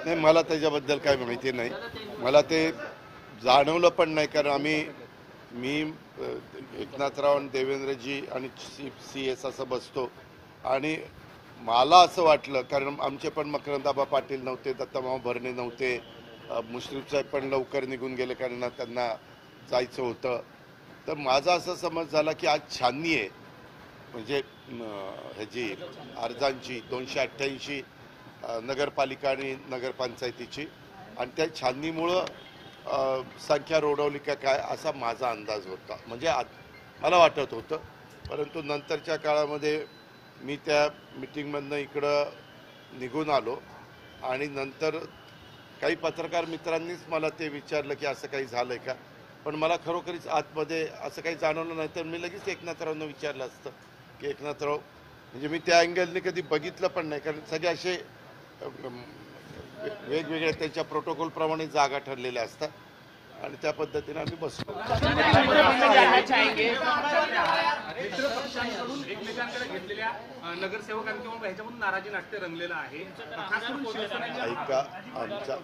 नाही, मला त्याच्याबद्दल काय माहिती नाही. मला ते जाणवलं पण नाही, कारण मी एकनाथराव आणि देवेंद्रजी आणि CS असं बसतो आणि मला असं वाटलं, कारण आमचे पण मकरंदाबा पाटील नव्हते, दत्तामाव भरणे नव्हते, मुश्रीफ साहेब पण लवकर निघून गेले कारण त्यांना जायचं होतं. तर माझा असा समज झाला की आज छाननी आहे, म्हणजे ह्याची अर्जांची 288 नगरपालिका आणि नगरपंचायतीची, आणि त्या छाननीमुळं संख्या रोडवली का काय असा माझा अंदाज होता, म्हणजे मला वाटत होतं. परंतु नंतरच्या काळामध्ये मी त्या मीटिंगमधनं इकडं निघून आलो आणि नंतर काही पत्रकार मित्रांनीच मला ते विचारलं की असं काही झालं आहे का, पण मला खरोखरीच आतमध्ये असं काही जाणवलं नाही. तर मी लगेच एकनाथरावांना विचारलं असतं की एकनाथराव, म्हणजे मी त्या अँगलने कधी बघितलं पण नाही, कारण सगळे असे वेगवेगळ्या त्यांच्या प्रोटोकॉलप्रमाणे जागा ठरलेल्या असतात आणि त्या पद्धतीने आम्ही बसतो. ऐका, आमच्या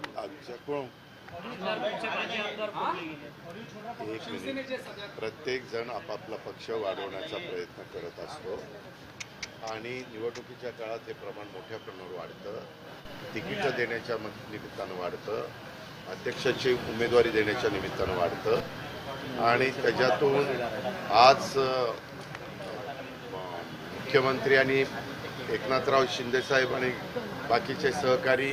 प्रत्येक जण आपापला पक्ष वाढवण्याचा प्रयत्न करत असतो आणि निवडणुकीच्या काळात हे प्रमाण मोठ्या प्रमाणावर वाढतं, तिकीट देण्याच्या निमित्तानं वाढतं, अध्यक्षाची उमेदवारी देण्याच्या निमित्तानं वाढतं आणि त्याच्यातून आज मुख्यमंत्री आणि एकनाथराव शिंदेसाहेब आणि बाकीचे सहकारी,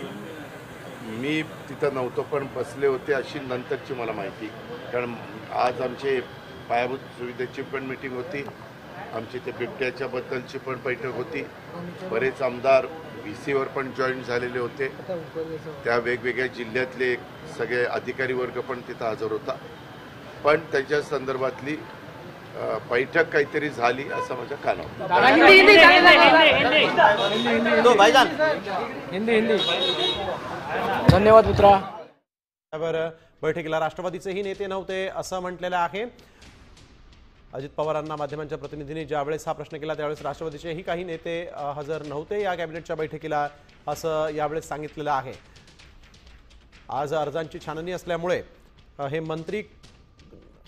मी तिथं नव्हतो पण बसले होते अशी नंतरची मला माहिती, कारण आज आमचे पायाभूत सुविधेची पण मीटिंग होती, आमची ते बिबट्याच्या बद्दलची पण बैठक होती, बरेच आमदार VCवर पण जॉईन झालेले होते, त्या वेगवेगळ्या जिल्ह्यातले सगळे अधिकारी वर्ग पण तिथं हजर होता, पण त्याच्या संदर्भातली बैठक काहीतरी झाली असं माझ्या कानावर. धन्यवाद मित्रा. बैठकीला राष्ट्रवादीचेही नेते नव्हते असं म्हटलेलं आहे. अजित पवारांना माध्यमांच्या प्रतिनिधींनी ज्यावेळेस हा प्रश्न केला त्यावेळेस राष्ट्रवादीचेही काही नेते हजर नव्हते या कॅबिनेटच्या बैठकीला असं यावेळेस सांगितलेलं आहे. आज अर्जांची छाननी असल्यामुळे हे मंत्री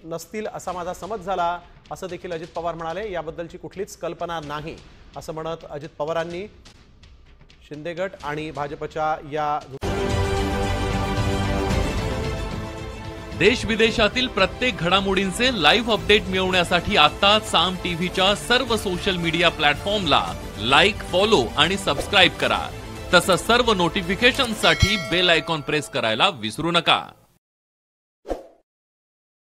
नसतील असा माझा समज झाला असं देखील अजित पवार म्हणाले. याबद्दलची कुठलीच कल्पना नाही असं म्हणत अजित पवारांनी शिंदे गट आणि भाजपच्या या देश विदेशातील प्रत्येक घडामोडींचे लाईव्ह अपडेट मिळवण्यासाठी आता साम टीव्हीच्या सर्व सोशल मीडिया प्लॅटफॉर्मला लाईक, फॉलो आणि सबस्क्राईब करा. तसंच सर्व नोटिफिकेशनसाठी बेल आयकॉन प्रेस करायला विसरू नका.